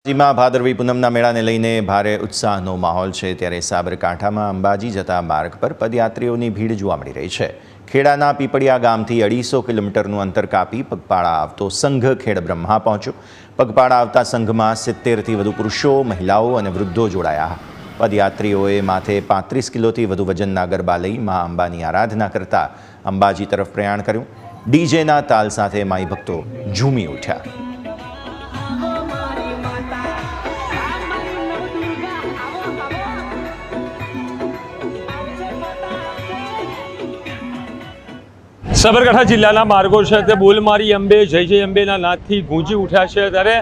અંબાજીમાં ભાદરવી પૂનમના મેળાને લઈને ભારે ઉત્સાહનો માહોલ છે ત્યારે સાબરકાંઠામાં અંબાજી જતા માર્ગ પર પદયાત્રીઓની ભીડ જોવા મળી રહી છે। ખેડાના પીપળિયા ગામથી 250 કિલોમીટરનું અંતર કાપી પગપાળા આવતો સંઘ ખેડબ્રહ્મા પહોંચ્યો। પગપાળા આવતા સંઘમાં 70થી વધુ પુરુષો, મહિલાઓ અને વૃદ્ધો જોડાયા। પદયાત્રીઓએ માથે 35 કિલોથી વધુ વજનના ગરબા લઈ મા અંબાની આરાધના કરતા અંબાજી તરફ પ્રયાણ કર્યું। ડીજેના તાલ સાથે માઈ ભક્તો ઝૂમી ઉઠ્યા। સાબરકાંઠા જિલ્લાના માર્ગો છે તે બોલ મારી અંબે જય જય અંબેના નાદથી ગૂંજી ઉઠ્યા છે। ત્યારે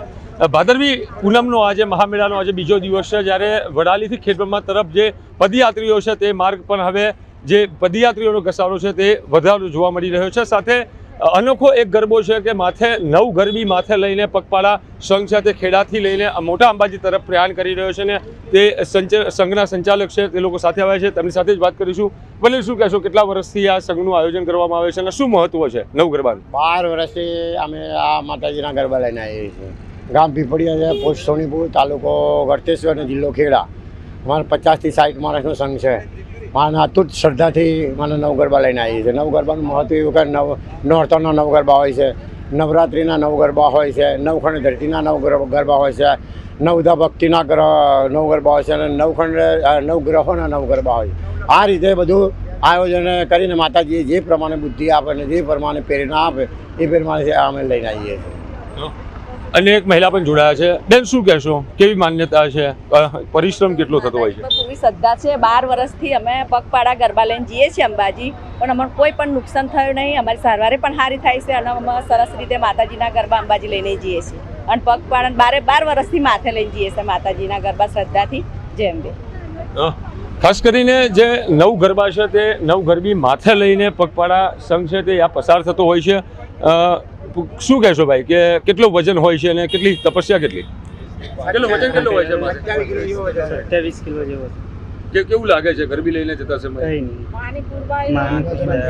ભાદરવી પૂનમનો આજે મહામેળાનો આજે બીજો દિવસ છે, જ્યારે વડાલીથી ખેડબ્રહ્મા તરફ જે પદયાત્રીઓ છે તે માર્ગ પર હવે જે પદયાત્રીઓનો ઘસારો છે તે વધારો જોવા મળી રહ્યો છે। સાથે અનોખો એક ગરબો છે કે માથે 9 ગરબી માથે લઈને પગપાળા સંઘ છે તે ખેડાથી લઈને મોટા અંબાજી તરફ પ્રયાણ કરી રહ્યો છે ને તે સંઘના સંચાલક છે તે લોકો સાથે આવ્યા છે। તેમની સાથે જ વાત કરીશું। ભલે શું કહેશો, કેટલા વર્ષથી આ સંઘનું આયોજન કરવામાં આવે છે અને શું મહત્વ છે 9 ગરબાનું? 12 વર્ષથી અમે આ માતાજીના ગરબા લઈને આવીએ છીએ। ગામ પીપળિયા છે, પોસ્ટ સોનીપુર, તાલુકો ગળતેશ્વર અને જિલ્લો ખેડા। અમારે 50 થી 60 માણસનો સંઘ છે। મારા અતૂટ શ્રદ્ધાથી મને 9 ગરબા લઈને આવીએ છીએ। 9 ગરબાનું મહત્વ એવું કે નોરતાના 9 ગરબા હોય છે, નવરાત્રિના 9 ગરબા હોય છે, નવખંડ ધરતીના 9 ગરબા હોય છે, નવદા ભક્તિના 9 ગરબા હોય છે અને નવ ગ્રહોના 9 ગરબા હોય છે। આ રીતે બધું આયોજન કરીને માતાજીએ જે પ્રમાણે બુદ્ધિ આપે અને જે પ્રમાણે પ્રેરણા આપે એ પ્રમાણે અમે લઈને આવીએ છીએ। અને એક મહિલા પણ જોડાયા છે। બેન, શું કહેશો, કેવી માન્યતા છે, પરિશ્રમ કેટલો થતો હોય છે? પૂરી શ્રદ્ધા છે। 12 વર્ષથી અમે પગપાળા ગરબા લઈને જઈએ છીએ અંબાજી, પણ અમને કોઈ પણ નુકસાન થયું નહીં। અમારી સારવારે પણ સારી થાય છે અને અમે સરસ રીતે માતાજીના ગરબા અંબાજી લઈને જઈએ છીએ અને પગપાળા 12 વર્ષથી માથે લઈને જઈએ છીએ માતાજીના ગરબા શ્રદ્ધાથી। જય અંબે। ખાસ કરીને જે 9 ગરબા છે તે 9 ગરબી માથે લઈને પગપાળા સંઘ છે તે આ પસાર થતો હોય છે। શું કહેશો ભાઈ કે કેટલો વજન હોય છે અને કેટલી તપસ્યા કેટલી? વજન કેટલું હોય છે? 27 કિલો જેવો। કેવું લાગે છે ગરબી લઈને જતા સમયે?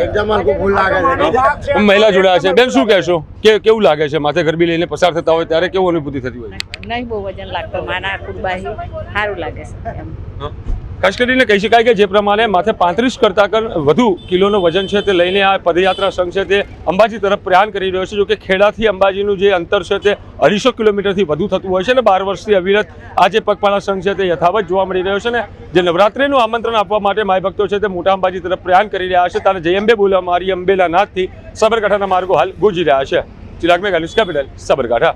એકદમ ફૂલ લાગે છે। મહિલા જોડાયા છે। બેન, શું કહેશો કે કેવું લાગે છે માથે ગરબી લઈને પસાર થતા હોય ત્યારે કેવું અનુભૂતિ થતી હોય? નહીં બહુ વજન લાગતો, માના કુરબાહી સારું લાગે છે। ખાસ કરીને કહી શકાય કે જે પ્રમાણે માથે 35 કરતાં વધુ કિલોનો વજન છે તે લઈને આ પદયાત્રા સંઘ છે તે અંબાજી તરફ પ્રયાણ કરી રહ્યો છે। જો કે ખેડાથી અંબાજીનું જે અંતર છે તે 250 કિલોમીટરથી વધુ થતું હોય છે અને 12 વર્ષથી અવિરત આ જે પગપાળા સંઘ છે તે યથાવત જોવા મળી રહ્યો છે ને જે નવરાત્રિનું આમંત્રણ આપવા માટે માય ભક્તો છે તે મોટા અંબાજી તરફ પ્રયાણ કરી રહ્યા છે। ત્યારે જય અંબે બોલા મારી અંબેના નાદથી સાબરકાંઠાના માર્ગો હાલ ગુંજી રહ્યા છે। ચિરાગ મેઘા, ન્યૂઝ કેપિટલ, સાબરકાંઠા।